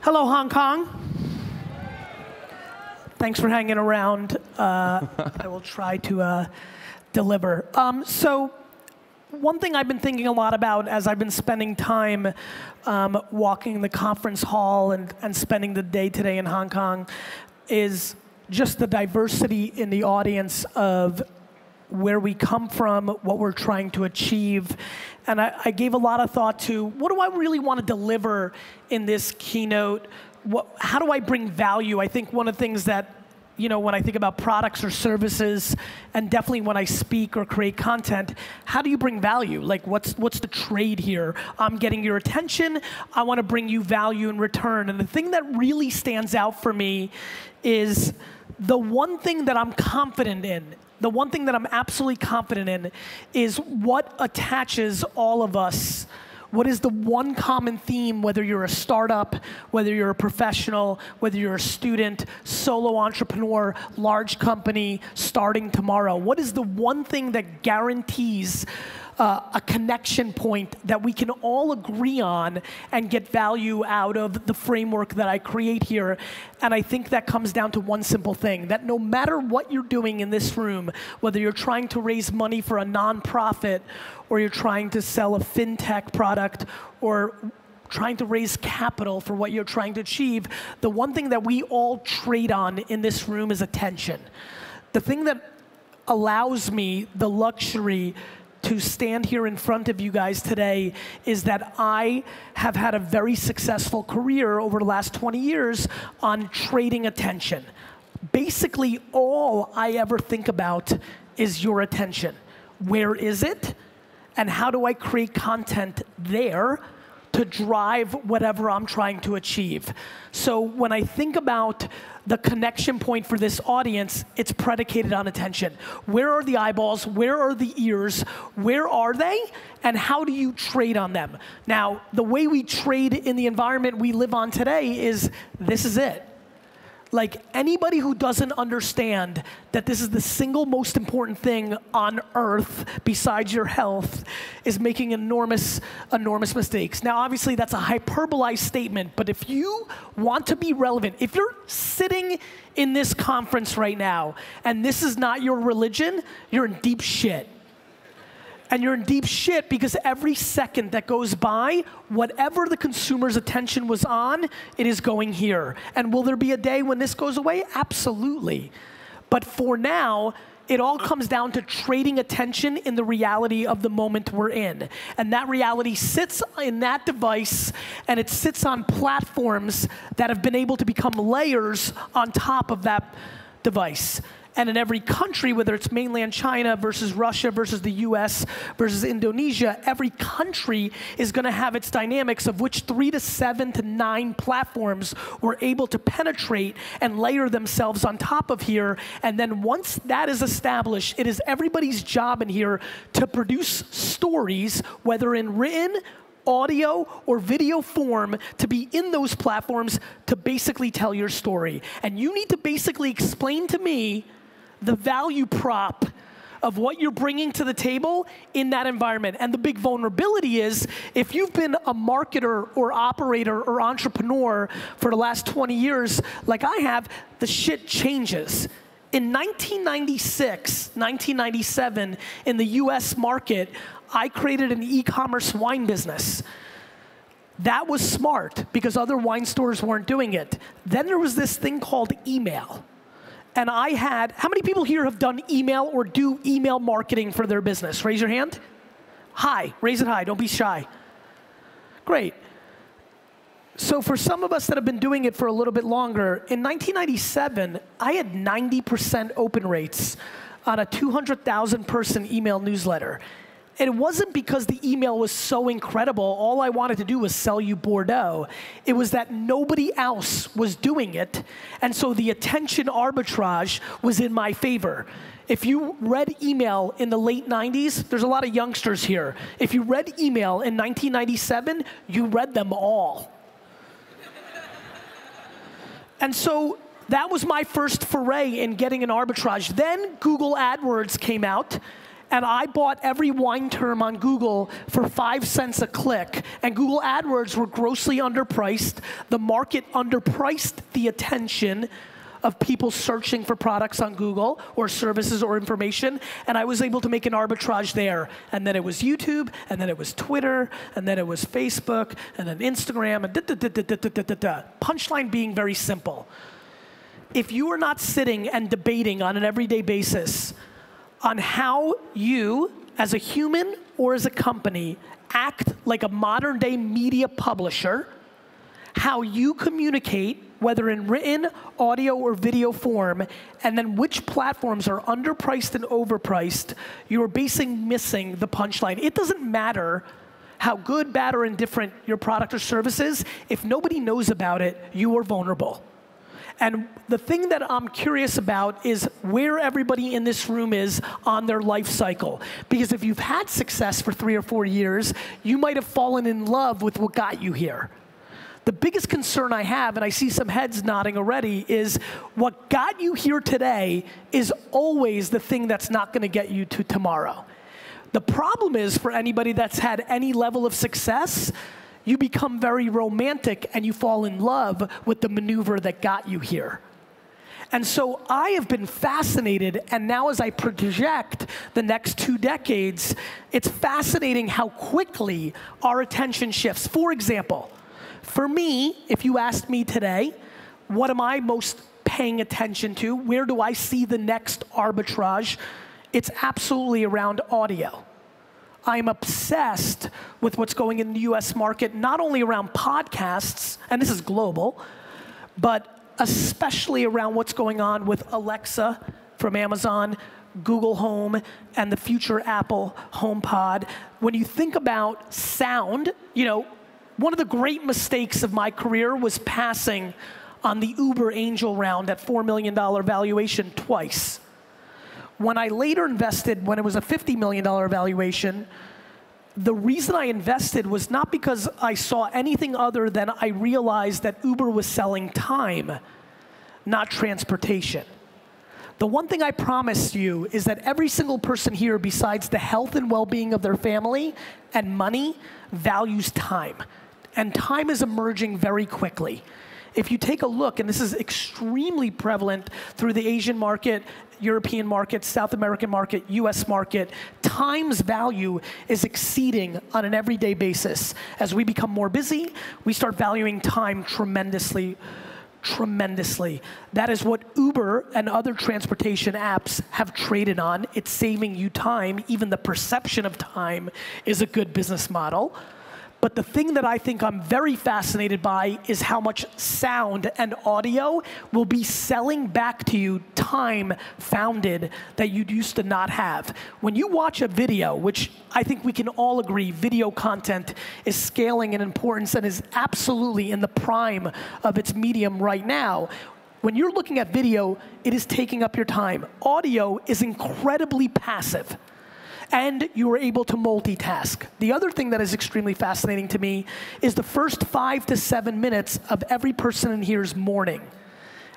Hello, Hong Kong. Thanks for hanging around. I will try to deliver. So one thing I've been thinking a lot about as I've been spending time walking the conference hall and spending the day today in Hong Kong is just the diversity in the audience of where we come from, what we're trying to achieve. And I gave a lot of thought to, what do I really want to deliver in this keynote? How do I bring value? I think one of the things that, you know, when I think about products or services, and definitely when I speak or create content, how do you bring value? Like, what's the trade here? I'm getting your attention. I want to bring you value in return. And the thing that really stands out for me is the one thing that I'm confident in, the one thing that I'm absolutely confident in is what attaches all of us. What is the one common theme, whether you're a startup, whether you're a professional, whether you're a student, solo entrepreneur, large company, starting tomorrow? What is the one thing that guarantees a connection point that we can all agree on and get value out of the framework that I create here? And I think that comes down to one simple thing, that no matter what you're doing in this room, whether you're trying to raise money for a nonprofit, or you're trying to sell a fintech product, or trying to raise capital for what you're trying to achieve, the one thing that we all trade on in this room is attention. The thing that allows me the luxury to stand here in front of you guys today is that I have had a very successful career over the last 20 years on trading attention. Basically, all I ever think about is your attention. Where is it? And how do I create content there to drive whatever I'm trying to achieve? So when I think about the connection point for this audience, it's predicated on attention. Where are the eyeballs? Where are the ears? Where are they? And how do you trade on them? Now, the way we trade in the environment we live on today is, this is it. Like, anybody who doesn't understand that this is the single most important thing on earth besides your health is making enormous mistakes. Now, obviously, that's a hyperbolized statement, but if you want to be relevant, if you're sitting in this conference right now and this is not your religion, you're in deep shit. And you're in deep shit because every second that goes by, whatever the consumer's attention was on, it is going here. And will there be a day when this goes away? Absolutely. But for now, it all comes down to trading attention in the reality of the moment we're in. And that reality sits in that device, and it sits on platforms that have been able to become layers on top of that device. And in every country, whether it's mainland China versus Russia versus the US versus Indonesia, every country is going to have its dynamics of which 3 to 7 to 9 platforms were able to penetrate and layer themselves on top of here. And then once that is established, it is everybody's job in here to produce stories, whether in written, audio, or video form, to be in those platforms to basically tell your story. And you need to basically explain to me the value prop of what you're bringing to the table in that environment. And the big vulnerability is, if you've been a marketer or operator or entrepreneur for the last 20 years, like I have, the shit changes. In 1996, 1997, in the US market, I created an e-commerce wine business. That was smart because other wine stores weren't doing it. Then there was this thing called email. And I had, how many people here have done email or do email marketing for their business? Raise your hand. High, raise it high, don't be shy. Great. So for some of us that have been doing it for a little bit longer, in 1997, I had 90% open rates on a 200,000 person email newsletter. And it wasn't because the email was so incredible, all I wanted to do was sell you Bordeaux. It was that nobody else was doing it, and so the attention arbitrage was in my favor. If you read email in the late 90s, there's a lot of youngsters here. If you read email in 1997, you read them all. And so that was my first foray in getting an arbitrage. Then Google AdWords came out, and I bought every wine term on Google for 5 cents a click, and Google AdWords were grossly underpriced. The market underpriced the attention of people searching for products on Google or services or information, and I was able to make an arbitrage there. And then it was YouTube, and then it was Twitter, and then it was Facebook, and then Instagram, and da-da-da-da-da-da-da-da. Punchline being very simple. If you are not sitting and debating on an everyday basis on how you, as a human or as a company, act like a modern day media publisher, how you communicate, whether in written, audio, or video form, and then which platforms are underpriced and overpriced, you are basically missing the punchline. It doesn't matter how good, bad, or indifferent your product or service is. If nobody knows about it, you are vulnerable. And the thing that I'm curious about is where everybody in this room is on their life cycle. Because if you've had success for 3 or 4 years, you might have fallen in love with what got you here. The biggest concern I have, and I see some heads nodding already, is what got you here today is always the thing that's not going to get you to tomorrow. The problem is, for anybody that's had any level of success, you become very romantic and you fall in love with the maneuver that got you here. And so I have been fascinated, and now as I project the next 2 decades, it's fascinating how quickly our attention shifts. For example, for me, if you asked me today, what am I most paying attention to? Where do I see the next arbitrage? It's absolutely around audio. I'm obsessed with what's going in the US market, not only around podcasts, and this is global, but especially around what's going on with Alexa from Amazon, Google Home, and the future Apple HomePod. When you think about sound, you know, one of the great mistakes of my career was passing on the Uber angel round at $4 million valuation twice. When I later invested, when it was a $50 million valuation, the reason I invested was not because I saw anything other than I realized that Uber was selling time, not transportation. The one thing I promise you is that every single person here, besides the health and well-being of their family and money, values time. And time is emerging very quickly. If you take a look, and this is extremely prevalent through the Asian market, European market, South American market, US market, time's value is exceeding on an everyday basis. As we become more busy, we start valuing time tremendously, tremendously. That is what Uber and other transportation apps have traded on. It's saving you time. Even the perception of time is a good business model. But the thing that I think I'm very fascinated by is how much sound and audio will be selling back to you time founded that you used to not have. When you watch a video, which I think we can all agree, video content is scaling in importance and is absolutely in the prime of its medium right now. When you're looking at video, it is taking up your time. Audio is incredibly passive, and you are able to multitask. The other thing that is extremely fascinating to me is the first 5 to 7 minutes of every person in here's morning.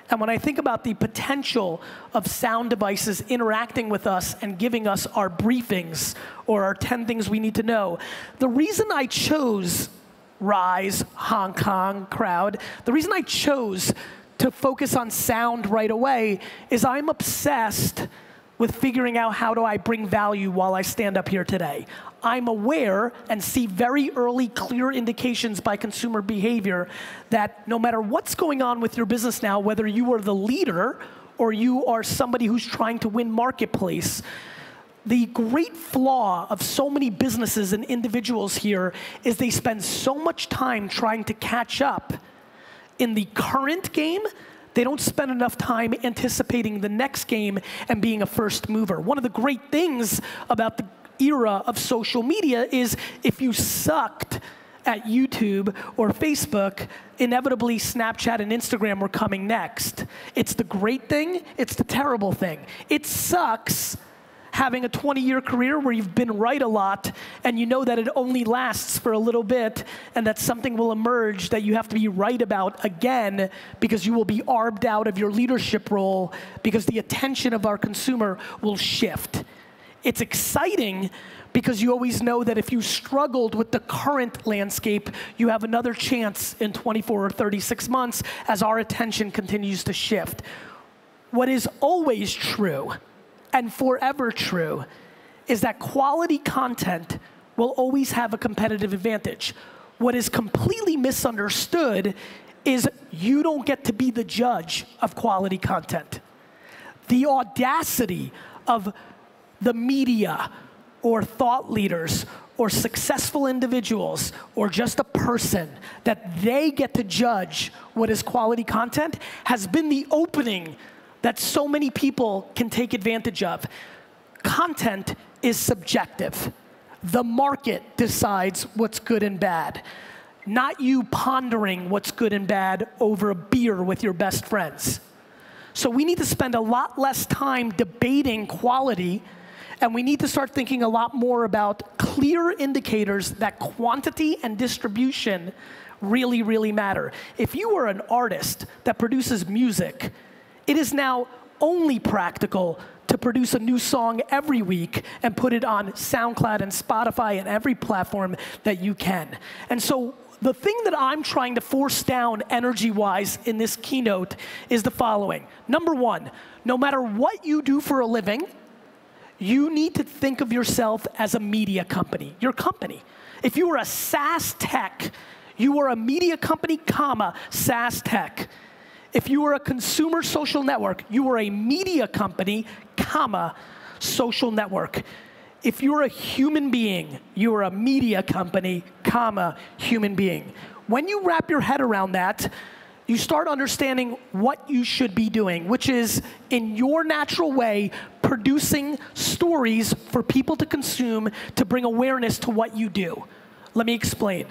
And when I think about the potential of sound devices interacting with us and giving us our briefings or our 10 things we need to know, the reason I chose Rise, Hong Kong crowd, the reason I chose to focus on sound right away is I'm obsessed with figuring out how do I bring value while I stand up here today. I'm aware and see very early clear indications by consumer behavior that no matter what's going on with your business now, whether you are the leader or you are somebody who's trying to win marketplace, the great flaw of so many businesses and individuals here is they spend so much time trying to catch up in the current game. They don't spend enough time anticipating the next game and being a first mover. One of the great things about the era of social media is if you sucked at YouTube or Facebook, inevitably Snapchat and Instagram were coming next. It's the great thing, it's the terrible thing. It sucks having a 20-year career where you've been right a lot and you know that it only lasts for a little bit and that something will emerge that you have to be right about again because you will be arbed out of your leadership role because the attention of our consumer will shift. It's exciting because you always know that if you struggled with the current landscape, you have another chance in 24 or 36 months as our attention continues to shift. What is always true and forever true is that quality content will always have a competitive advantage. What is completely misunderstood is you don't get to be the judge of quality content. The audacity of the media or thought leaders or successful individuals or just a person that they get to judge what is quality content has been the opening that so many people can take advantage of. Content is subjective. The market decides what's good and bad, not you pondering what's good and bad over a beer with your best friends. So we need to spend a lot less time debating quality, and we need to start thinking a lot more about clear indicators that quantity and distribution really, really matter. If you are an artist that produces music, it is now only practical to produce a new song every week and put it on SoundCloud and Spotify and every platform that you can. And so the thing that I'm trying to force down energy-wise in this keynote is the following. Number one, no matter what you do for a living, you need to think of yourself as a media company, your company. If you are a SaaS tech, you are a media company, comma, SaaS tech. If you are a consumer social network, you are a media company, comma, social network. If you're a human being, you are a media company, comma, human being. When you wrap your head around that, you start understanding what you should be doing, which is, in your natural way, producing stories for people to consume to bring awareness to what you do. Let me explain.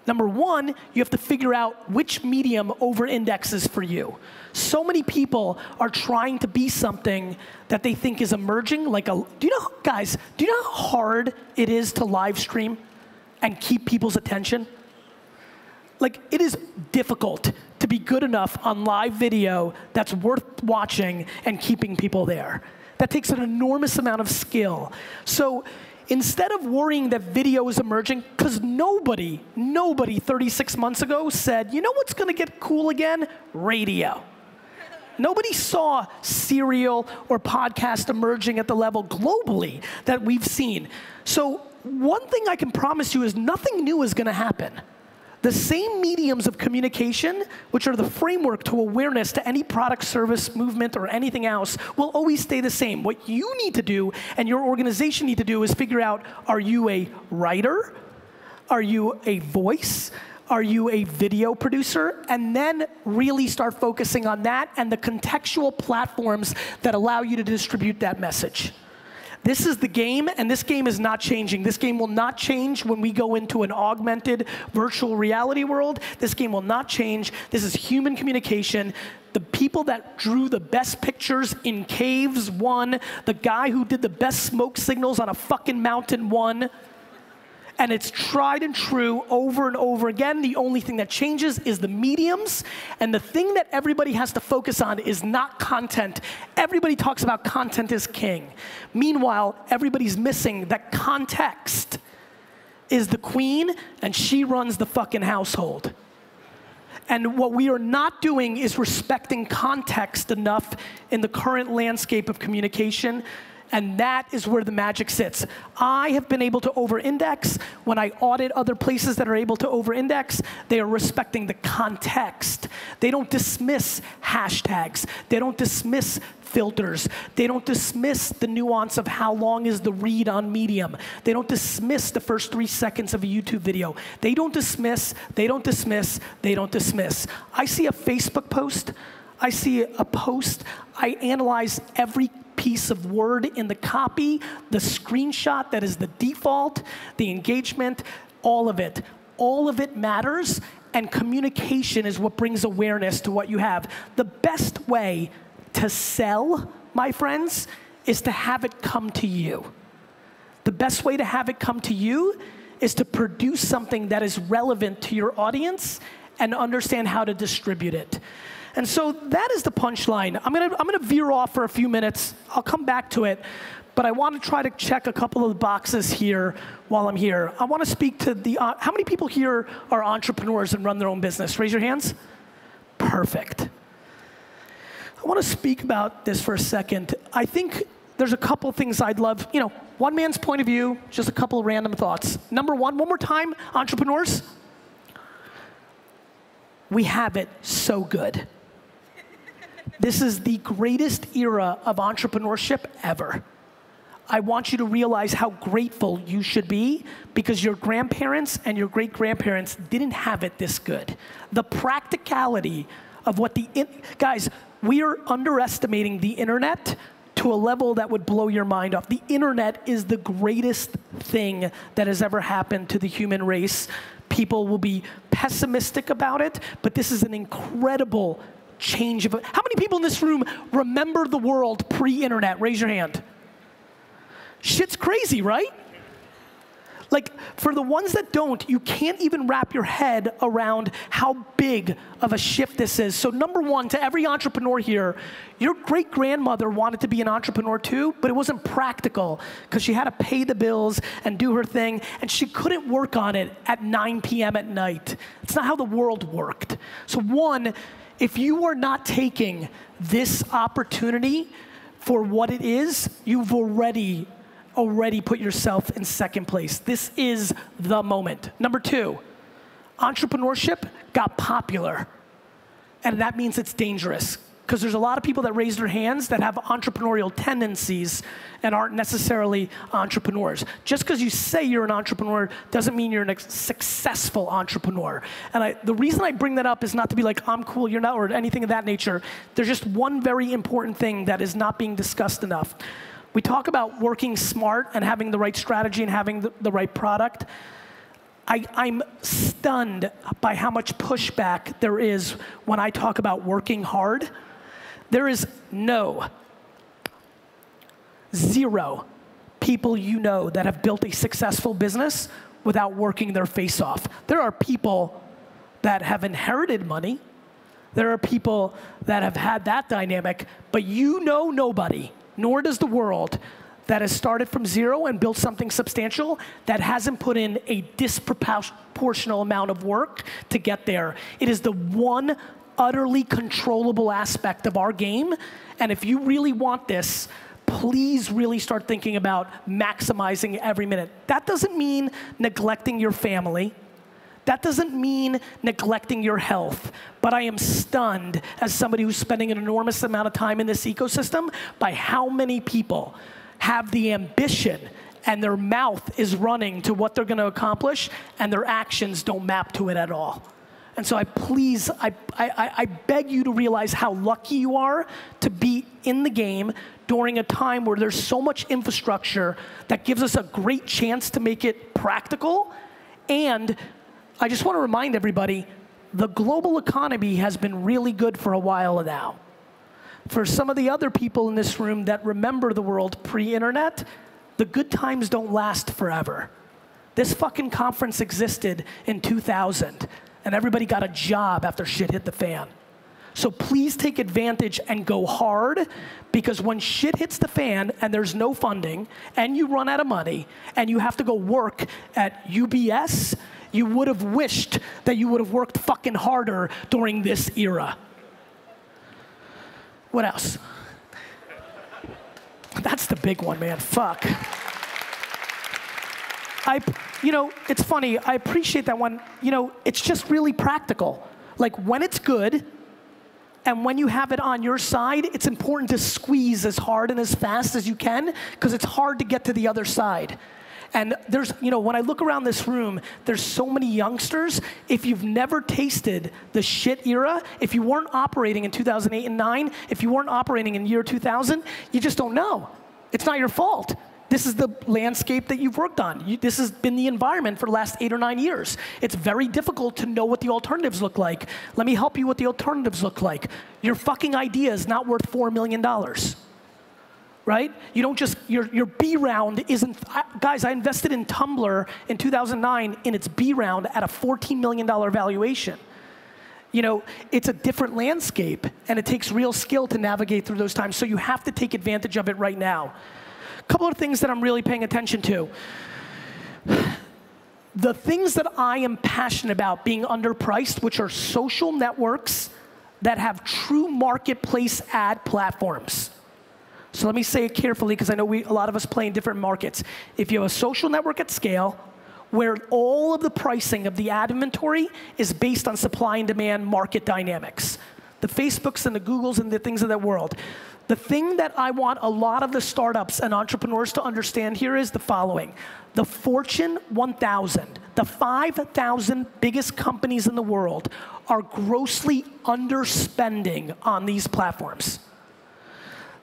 Number one, you have to figure out which medium over-indexes for you. So many people are trying to be something that they think is emerging, like do you know, guys, do you know how hard it is to live stream and keep people's attention? Like, it is difficult to be good enough on live video that's worth watching and keeping people there. That takes an enormous amount of skill. So instead of worrying that video is emerging, because nobody 36 months ago said, you know what's going to get cool again? Radio. Nobody saw serial or podcast emerging at the level globally that we've seen. So one thing I can promise you is nothing new is going to happen. The same mediums of communication, which are the framework to awareness to any product, service, movement, or anything else, will always stay the same. What you need to do and your organization need to do is figure out, are you a writer? Are you a voice? Are you a video producer? And then really start focusing on that and the contextual platforms that allow you to distribute that message. This is the game, and this game is not changing. This game will not change when we go into an augmented virtual reality world. This game will not change. This is human communication. The people that drew the best pictures in caves won. The guy who did the best smoke signals on a fucking mountain won. And it's tried and true over and over again. The only thing that changes is the mediums, and the thing that everybody has to focus on is not content. Everybody talks about content is king. Meanwhile, everybody's missing that context is the queen, and she runs the fucking household. And what we are not doing is respecting context enough in the current landscape of communication. And that is where the magic sits. I have been able to over-index. When I audit other places that are able to over-index, they are respecting the context. They don't dismiss hashtags. They don't dismiss filters. They don't dismiss the nuance of how long is the read on Medium. They don't dismiss the first 3 seconds of a YouTube video. They don't dismiss, they don't dismiss, they don't dismiss. I see a Facebook post. I see a post. I analyze every piece of word in the copy, the screenshot that is the default, the engagement, all of it. All of it matters, and communication is what brings awareness to what you have. The best way to sell, my friends, is to have it come to you. The best way to have it come to you is to produce something that is relevant to your audience and understand how to distribute it. And so that is the punchline. I'm gonna veer off for a few minutes. I'll come back to it. But I want to try to check a couple of the boxes here while I'm here. I want to speak to the, how many people here are entrepreneurs and run their own business? Raise your hands. Perfect. I want to speak about this for a second. I think there's a couple things I'd love, one man's point of view, just a couple of random thoughts. Number one more time, entrepreneurs. We have it so good. This is the greatest era of entrepreneurship ever. I want you to realize how grateful you should be because your grandparents and your great-grandparents didn't have it this good. The practicality of what guys, we are underestimating the internet to a level that would blow your mind off. The internet is the greatest thing that has ever happened to the human race. People will be pessimistic about it, but this is an incredible change. How many people in this room remember the world pre-internet? Raise your hand. Shit's crazy, right? Like, for the ones that don't, you can't even wrap your head around how big of a shift this is. So number one, to every entrepreneur here, your great-grandmother wanted to be an entrepreneur too, but it wasn't practical because she had to pay the bills and do her thing, and she couldn't work on it at 9 p.m. at night. It's not how the world worked. So one, if you are not taking this opportunity for what it is, you've already put yourself in second place. This is the moment. Number two, entrepreneurship got popular. And that means it's dangerous. Because there's a lot of people that raise their hands that have entrepreneurial tendencies and aren't necessarily entrepreneurs. Just because you say you're an entrepreneur doesn't mean you're a successful entrepreneur. And the reason I bring that up is not to be like, I'm cool, you're not, or anything of that nature. There's just one very important thing that is not being discussed enough. We talk about working smart and having the right strategy and having the right product. I'm stunned by how much pushback there is when I talk about working hard. There is zero people you know that have built a successful business without working their face off. There are people that have inherited money. There are people that have had that dynamic, but you know nobody, nor does the world, that has started from zero and built something substantial that hasn't put in a disproportional amount of work to get there. It is the one utterly controllable aspect of our game, and if you really want this, please really start thinking about maximizing every minute. That doesn't mean neglecting your family. That doesn't mean neglecting your health, but I am stunned as somebody who's spending an enormous amount of time in this ecosystem by how many people have the ambition and their mouth is running to what they're going to accomplish and their actions don't map to it at all. And so I beg you to realize how lucky you are to be in the game during a time where there's so much infrastructure that gives us a great chance to make it practical. And I just want to remind everybody, the global economy has been really good for a while now. For some of the other people in this room that remember the world pre-internet, the good times don't last forever. This fucking conference existed in 2000, and everybody got a job after shit hit the fan. So please take advantage and go hard, because when shit hits the fan and there's no funding, and you run out of money, and you have to go work at UBS, you would have wished that you would have worked fucking harder during this era. What else? That's the big one, man. Fuck. It's funny. I appreciate that one. It's just really practical. Like, when it's good, and when you have it on your side, it's important to squeeze as hard and as fast as you can, because it's hard to get to the other side. And there's, when I look around this room, there's so many youngsters. If you've never tasted the shit era, if you weren't operating in 2008 and 9, if you weren't operating in year 2000, you just don't know. It's not your fault. This is the landscape that you've worked on. This has been the environment for the last 8 or 9 years. It's very difficult to know what the alternatives look like. Let me help you what the alternatives look like. Your fucking idea is not worth $4 million. Right? You don't just, your B round isn't, guys, I invested in Tumblr in 2009 in its B round at a $14 million valuation. You know, it's a different landscape, and it takes real skill to navigate through those times, so you have to take advantage of it right now. A couple of things that I'm really paying attention to. The things that I am passionate about being underpriced, which are social networks that have true marketplace ad platforms. So let me say it carefully, because I know a lot of us play in different markets. If you have a social network at scale, where all of the pricing of the ad inventory is based on supply and demand market dynamics. The Facebooks and the Googles and the things of that world. The thing that I want a lot of the startups and entrepreneurs to understand here is the following. The Fortune 1000, the 5,000 biggest companies in the world are grossly underspending on these platforms.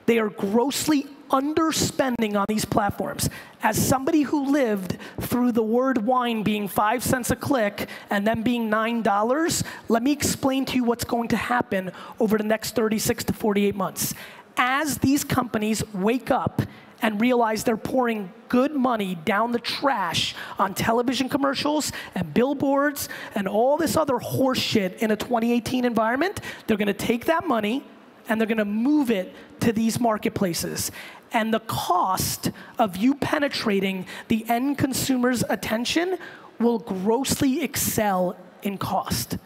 They are grossly underspending on these platforms. As somebody who lived through the word wine being 5 cents a click and then being $9, let me explain to you what's going to happen over the next 36 to 48 months. As these companies wake up and realize they're pouring good money down the trash on television commercials and billboards and all this other horse shit in a 2018 environment, they're gonna take that money and they're gonna move it to these marketplaces. And the cost of you penetrating the end consumer's attention will grossly excel in cost,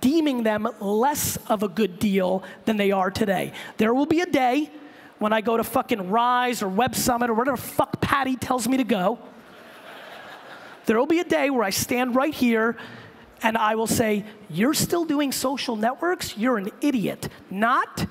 deeming them less of a good deal than they are today. There will be a day when I go to fucking Rise or Web Summit or whatever fuck Patty tells me to go. There will be a day where I stand right here and I will say, you're still doing social networks? You're an idiot. Not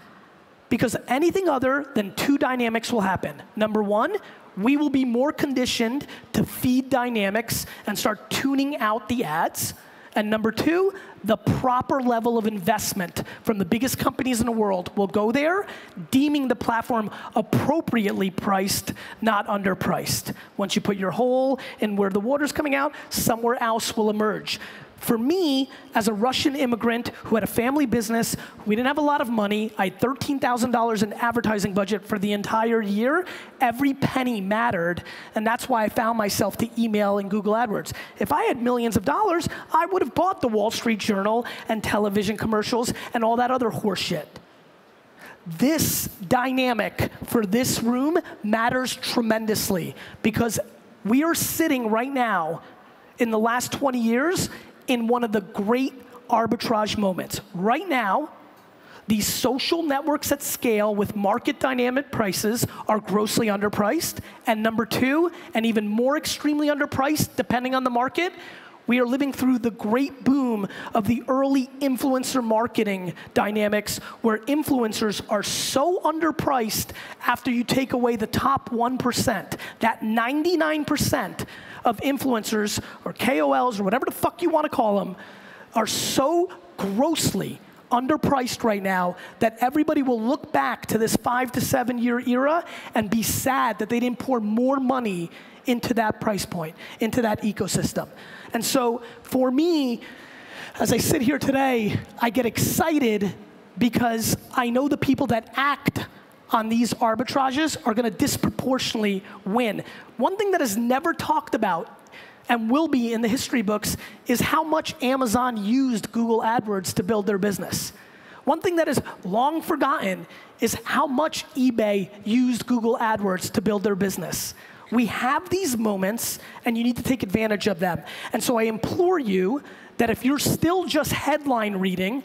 because anything other than two dynamics will happen. Number one, we will be more conditioned to feed dynamics and start tuning out the ads. And number two, the proper level of investment from the biggest companies in the world will go there, deeming the platform appropriately priced, not underpriced. Once you put your hole in where the water's coming out, somewhere else will emerge. For me, as a Russian immigrant who had a family business, we didn't have a lot of money. I had $13,000 in advertising budget for the entire year. Every penny mattered, and that's why I found myself to email and Google AdWords. If I had millions of dollars, I would have bought the Wall Street Journal and television commercials and all that other horse shit. This dynamic for this room matters tremendously because we are sitting right now in the last 20 years in one of the great arbitrage moments. Right now, these social networks at scale with market dynamic prices are grossly underpriced. And number two, and even more extremely underpriced, depending on the market, we are living through the great boom of the early influencer marketing dynamics where influencers are so underpriced after you take away the top 1%, that 99% of influencers or KOLs or whatever the fuck you want to call them are so grossly underpriced right now that everybody will look back to this 5 to 7 year era and be sad that they didn't pour more money into that price point, into that ecosystem. And so for me, as I sit here today, I get excited because I know the people that act on these arbitrages are going to disproportionately win. One thing that is never talked about and will be in the history books is how much Amazon used Google AdWords to build their business. One thing that is long forgotten is how much eBay used Google AdWords to build their business. We have these moments, and you need to take advantage of them. And so I implore you that if you're still just headline reading,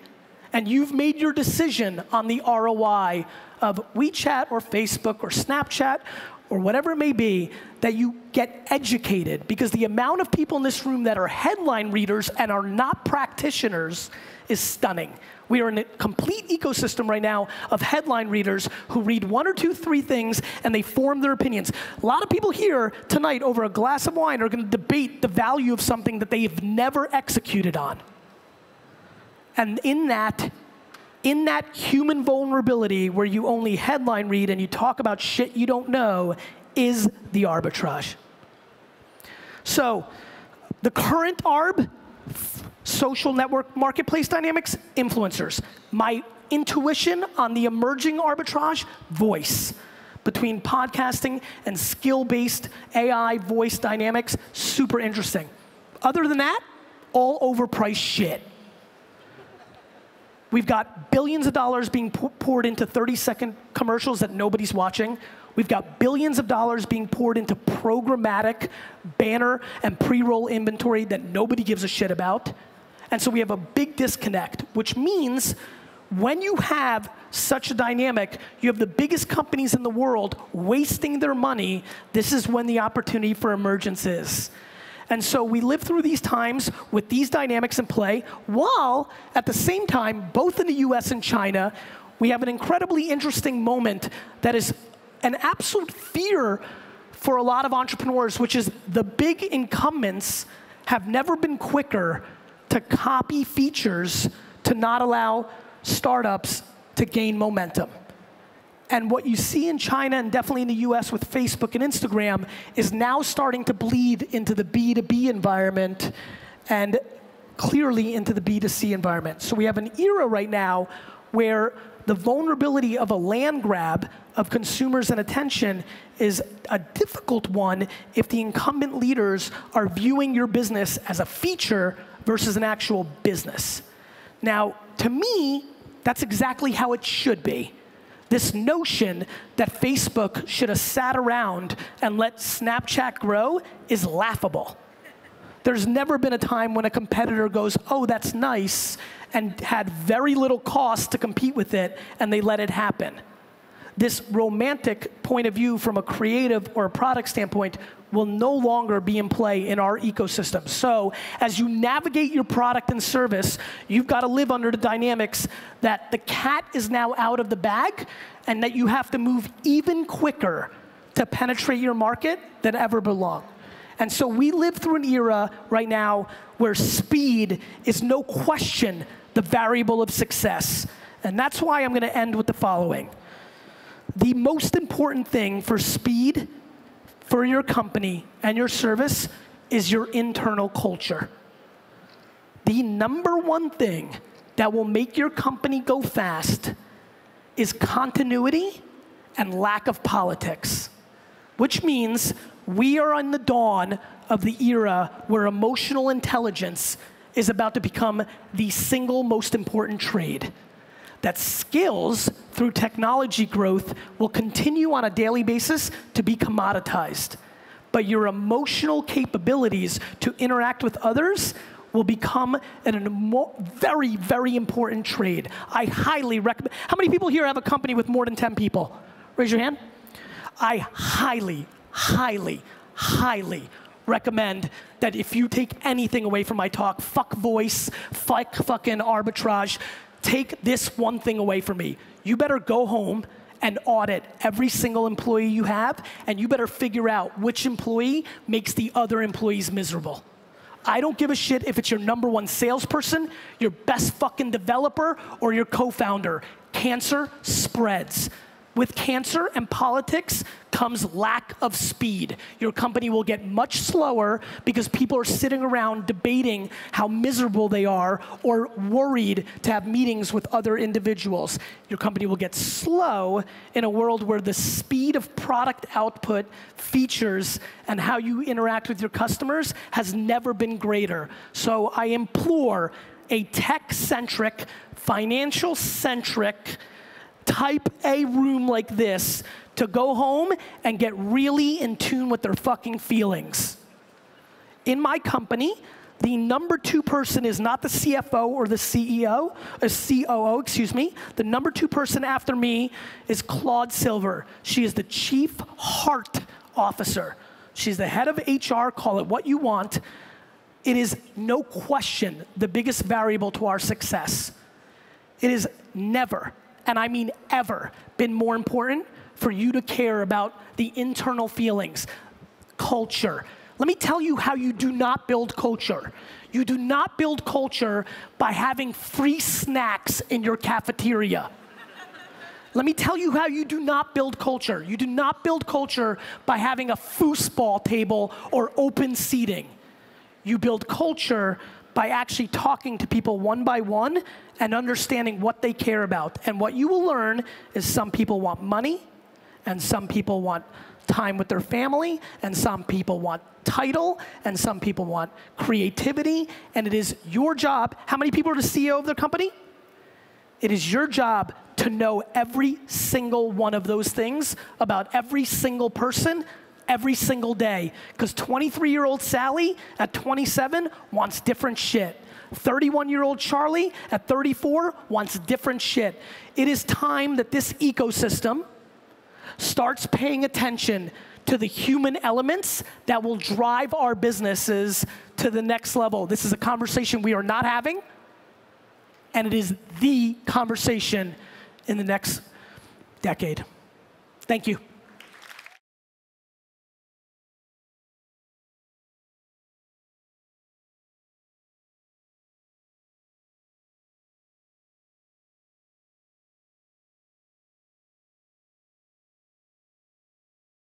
and you've made your decision on the ROI of WeChat or Facebook or Snapchat or whatever it may be, that you get educated. Because the amount of people in this room that are headline readers and are not practitioners is stunning. We are in a complete ecosystem right now of headline readers who read 1 or 2, 3 things and they form their opinions. A lot of people here tonight over a glass of wine are going to debate the value of something that they've never executed on. And in that human vulnerability where you only headline read and you talk about shit you don't know is the arbitrage. So the current arb, social network marketplace dynamics, influencers. My intuition on the emerging arbitrage, voice. Between podcasting and skill-based AI voice dynamics, super interesting. Other than that, all overpriced shit. We've got billions of dollars being poured into 30-second commercials that nobody's watching. We've got billions of dollars being poured into programmatic banner and pre-roll inventory that nobody gives a shit about. And so we have a big disconnect, which means when you have such a dynamic, you have the biggest companies in the world wasting their money. This is when the opportunity for emergence is. And so we live through these times with these dynamics in play, while at the same time, both in the US and China, we have an incredibly interesting moment that is an absolute fear for a lot of entrepreneurs, which is the big incumbents have never been quicker to copy features to not allow startups to gain momentum. And what you see in China and definitely in the US with Facebook and Instagram is now starting to bleed into the B2B environment and clearly into the B2C environment. So we have an era right now where the vulnerability of a land grab of consumers and attention is a difficult one if the incumbent leaders are viewing your business as a feature versus an actual business. Now, to me, that's exactly how it should be. This notion that Facebook should have sat around and let Snapchat grow is laughable. There's never been a time when a competitor goes, oh, that's nice, and had very little cost to compete with it, and they let it happen. This romantic point of view from a creative or a product standpoint will no longer be in play in our ecosystem. So as you navigate your product and service, you've got to live under the dynamics that the cat is now out of the bag and that you have to move even quicker to penetrate your market than ever belong. And so we live through an era right now where speed is no question the variable of success. And that's why I'm going to end with the following. The most important thing for speed for your company and your service is your internal culture. The number one thing that will make your company go fast is continuity and lack of politics, which means we are on the dawn of the era where emotional intelligence is about to become the single most important trade. That skills through technology growth will continue on a daily basis to be commoditized. But your emotional capabilities to interact with others will become a very, very important trade. I highly recommend. How many people here have a company with more than 10 people? Raise your hand. I highly, highly, highly recommend that if you take anything away from my talk, fuck voice, fuck fucking arbitrage, take this one thing away from me. You better go home and audit every single employee you have, and you better figure out which employee makes the other employees miserable. I don't give a shit if it's your #1 salesperson, your best fucking developer, or your co-founder. Cancer spreads. With cancer and politics comes lack of speed. Your company will get much slower because people are sitting around debating how miserable they are or worried to have meetings with other individuals. Your company will get slow in a world where the speed of product output, features, and how you interact with your customers has never been greater. So I implore a tech-centric, financial-centric, type A room like this to go home and get really in tune with their fucking feelings. In my company, the #2 person is not the CFO or the CEO, or COO, excuse me. The #2 person after me is Claude Silver. She is the Chief Heart Officer. She's the head of HR, call it what you want. It is no question the biggest variable to our success. It is never, and I mean ever, been more important for you to care about the internal feelings, culture. Let me tell you how you do not build culture. You do not build culture by having free snacks in your cafeteria. Let me tell you how you do not build culture. You do not build culture by having a foosball table or open seating. You build culture by actually talking to people one by one and understanding what they care about. And what you will learn is some people want money, and some people want time with their family, and some people want title, and some people want creativity, and it is your job. How many people are the CEO of their company? It is your job to know every single one of those things about every single person every single day. Because 23-year-old Sally at 27 wants different shit. 31-year-old Charlie at 34 wants different shit. It is time that this ecosystem starts paying attention to the human elements that will drive our businesses to the next level. This is a conversation we are not having, and it is the conversation in the next decade. Thank you.